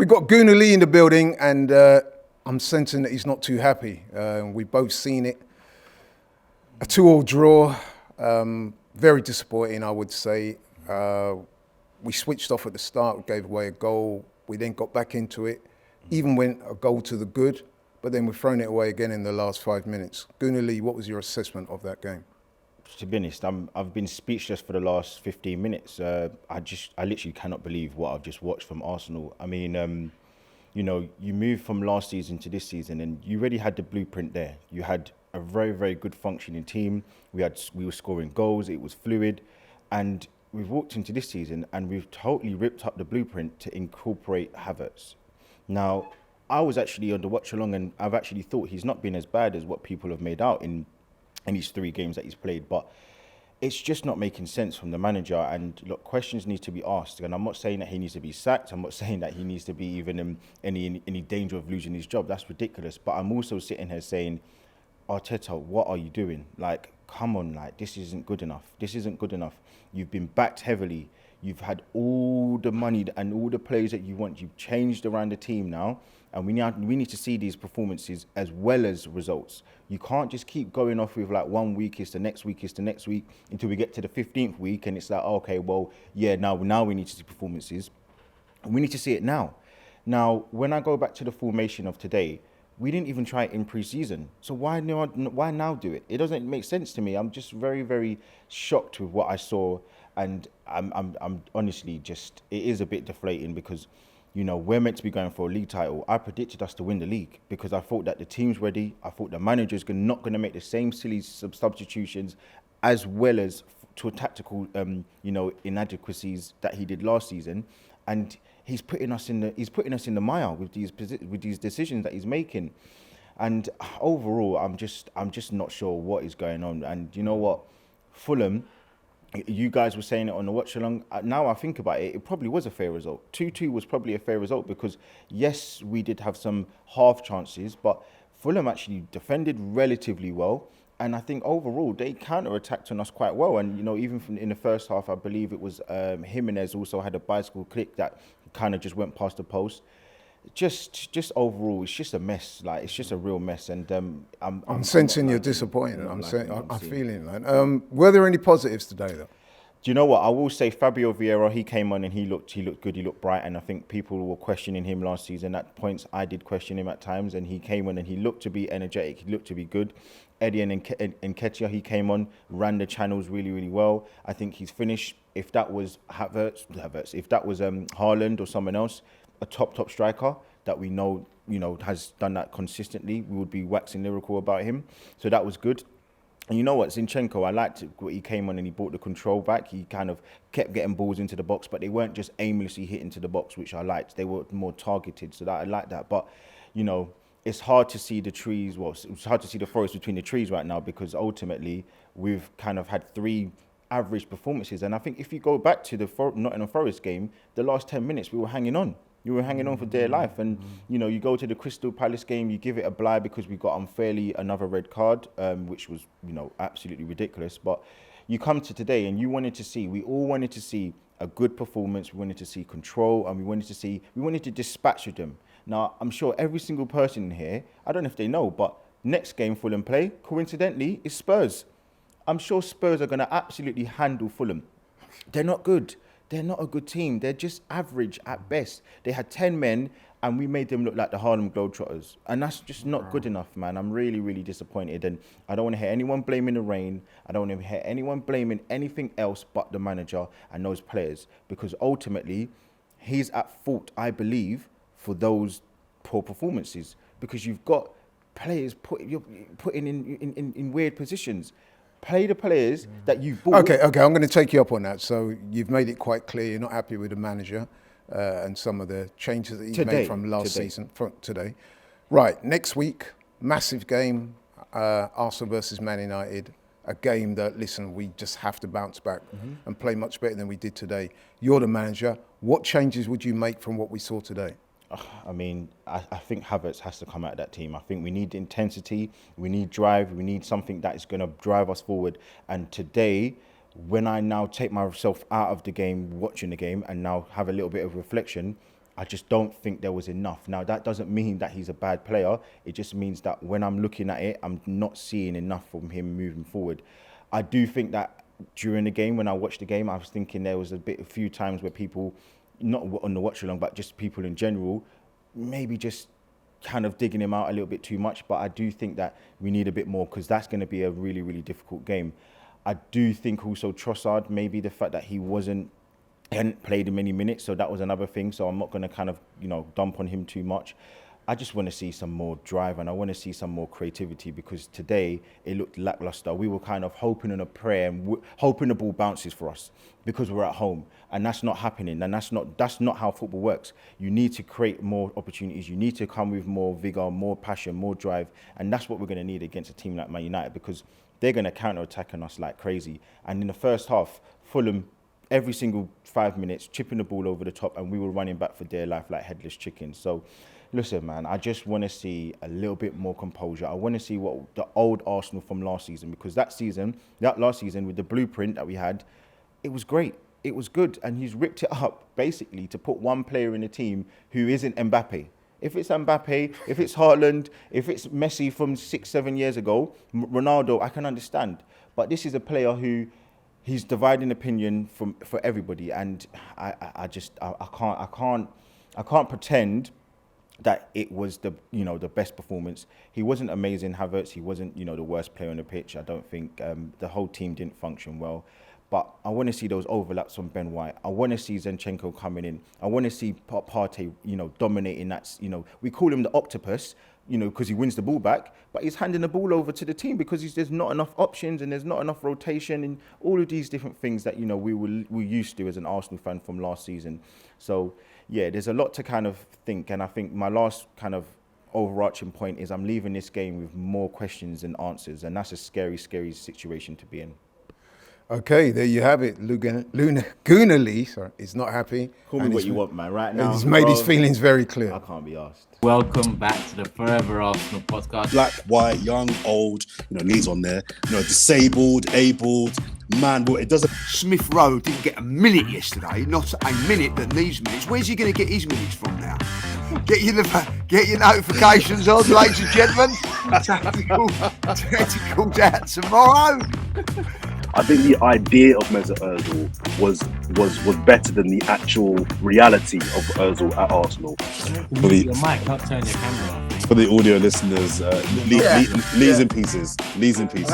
We've got Gunnar Lee in the building, and I'm sensing that he's not too happy. We've both seen it. A 2-2 draw, very disappointing, I would say. We switched off at the start, we gave away a goal. We then got back into it, even went a goal to the good, but then we've thrown it away again in the last 5 minutes. Gunnar Lee, what was your assessment of that game? To be honest, I've been speechless for the last 15 minutes. I literally cannot believe what I've just watched from Arsenal. I mean, you know, you moved from last season to this season, and you already had the blueprint there. You had a very, very good functioning team. We were scoring goals. It was fluid, and we've walked into this season and we've totally ripped up the blueprint to incorporate Havertz. Now, I was actually on the watch along, and I've actually thought he's not been as bad as what people have made out in these 3 games that he's played, but it's just not making sense from the manager. And look, questions need to be asked. And I'm not saying that he needs to be sacked. I'm not saying that he needs to be even in any danger of losing his job. That's ridiculous. But I'm also sitting here saying, Arteta, what are you doing? Like, come on, like, this isn't good enough. This isn't good enough. You've been backed heavily. You've had all the money and all the players that you want. You've changed around the team now. And we need to see these performances as well as results. You can't just keep going off with like 1 week is the next week is the next week until we get to the 15th week and it's like, okay, well, yeah, now we need to see performances. We need to see it now. Now, when I go back to the formation of today, we didn't even try it in pre-season. So why now do it? It doesn't make sense to me. I'm just very, very shocked with what I saw, and I'm honestly just, it is a bit deflating because, you know, we're meant to be going for a league title. I predicted us to win the league because I thought that the team's ready. I thought the manager's not going to make the same silly substitutions as well as to tactical, inadequacies that he did last season, and he's putting us in the mire with these decisions that he's making. And overall, I'm just not sure what is going on. And you know what, Fulham, you guys were saying it on the watch along. Now I think about it, it probably was a fair result. 2-2 was probably a fair result because yes, we did have some half chances, but Fulham actually defended relatively well. And I think overall they counter-attacked on us quite well. And you know, even in the first half, I believe it was Jimenez also had a bicycle kick that kind of just went past the post. Just overall, it's just a mess. Like, it's just a real mess. And I'm sensing you're disappointed. I'm feeling that. Were there any positives today, though? Do you know what? I will say Fabio Vieira, he came on and he looked good, he looked bright, and I think people were questioning him last season. At points, I did question him at times, and he came on and he looked to be energetic, he looked to be good. Eddie and Nketiah, he came on, ran the channels really, really well. I think he's finished. If that was Havertz, if that was Haaland or someone else, a top striker that we know, has done that consistently, we would be waxing lyrical about him. So that was good. And you know what, Zinchenko, I liked what he came on and he brought the control back. He kind of kept getting balls into the box, but they weren't just aimlessly hitting to the box, which I liked. They were more targeted, so that I liked that. But, you know, it's hard to see the trees, it's hard to see the forest between the trees right now because ultimately we've kind of had 3 average performances. And I think if you go back to the Nottingham Forest game, the last 10 minutes we were hanging on. You were hanging on for dear life. And, you know, you go to the Crystal Palace game, you give it a bye because we got unfairly another red card, which was, absolutely ridiculous. But you come to today and we all wanted to see a good performance. We wanted to see control, and we wanted to dispatch with them. Now, I'm sure every single person in here, I don't know if they know, but next game Fulham play, coincidentally, is Spurs. I'm sure Spurs are going to absolutely handle Fulham. They're not good. They're not a good team. They're just average at best. They had 10 men and we made them look like the Harlem Globetrotters. And that's just not good enough, man. I'm really, really disappointed. And I don't want to hear anyone blaming the rain. I don't want to hear anyone blaming anything else but the manager and those players. Because ultimately, he's at fault, I believe, for those poor performances. Because you've got players putting in weird positions. Play the players that you've bought. Okay, I'm going to take you up on that. So you've made it quite clear you're not happy with the manager and some of the changes that he's made from last season, from today. Right, next week, massive game, Arsenal versus Man United, a game that, listen, we just have to bounce back and play much better than we did today. You're the manager. What changes would you make from what we saw today? I mean, I think Havertz has to come out of that team. I think we need intensity, we need drive, we need something that is going to drive us forward. And today, when I now take myself out of the game, watching the game, and now have a little bit of reflection, I just don't think there was enough. Now, that doesn't mean that he's a bad player. It just means that when I'm looking at it, I'm not seeing enough from him moving forward. I do think that during the game, when I watched the game, I was thinking there was a few times where people, not on the watch along, but just people in general, maybe just kind of digging him out a little bit too much. But I do think that we need a bit more, because that's going to be a really, really difficult game. I do think also Trossard, maybe the fact that he hadn't played in many minutes, so that was another thing. So I'm not going to kind of, dump on him too much. I just want to see some more drive, and I want to see some more creativity, because today it looked lackluster. We were kind of hoping on a prayer and hoping the ball bounces for us because we're at home, and that's not happening. And that's not how football works. You need to create more opportunities. You need to come with more vigor, more passion, more drive, and that's what we're going to need against a team like Man United, because they're going to counter-attack on us like crazy. And in the first half, Fulham, every single 5 minutes, chipping the ball over the top, and we were running back for dear life like headless chickens. So, listen, man, I just want to see a little bit more composure. I want to see what the old Arsenal from last season, because that last season with the blueprint that we had, it was great. It was good. And he's ripped it up basically to put one player in the team who isn't Mbappe. If it's Mbappe, if it's Haaland, if it's Messi from 6-7 years ago, Ronaldo, I can understand. But this is a player who he's dividing opinion for everybody, and I can't pretend that it was the best performance. He wasn't amazing, Havertz. He wasn't the worst player on the pitch. I don't think the whole team didn't function well. But I want to see those overlaps from Ben White. I want to see Zinchenko coming in. I want to see Partey, dominating that. We call him the octopus, because he wins the ball back, but he's handing the ball over to the team because there's not enough options and there's not enough rotation and all of these different things that, we used to as an Arsenal fan from last season. So, yeah, there's a lot to kind of think. And I think my last kind of overarching point is I'm leaving this game with more questions than answers. And that's a scary, scary situation to be in. Okay, there you have it. Goonally is not happy. Call me what you want, man. Right now, he's made his feelings very clear. I can't be asked. Welcome back to the Forever Arsenal podcast. Black, white, young, old, needs on there. disabled, abled, man. Well, it doesn't. Smith Rowe didn't get a minute yesterday. Not a minute that needs minutes. Where's he going to get his minutes from now? Get your notifications on, ladies and gentlemen. Tactical's out tomorrow. I think the idea of Mesut Ozil was better than the actual reality of Ozil at Arsenal. Your mic, not turn your camera off. For the audio listeners, Lee's in pieces. Lee's in pieces.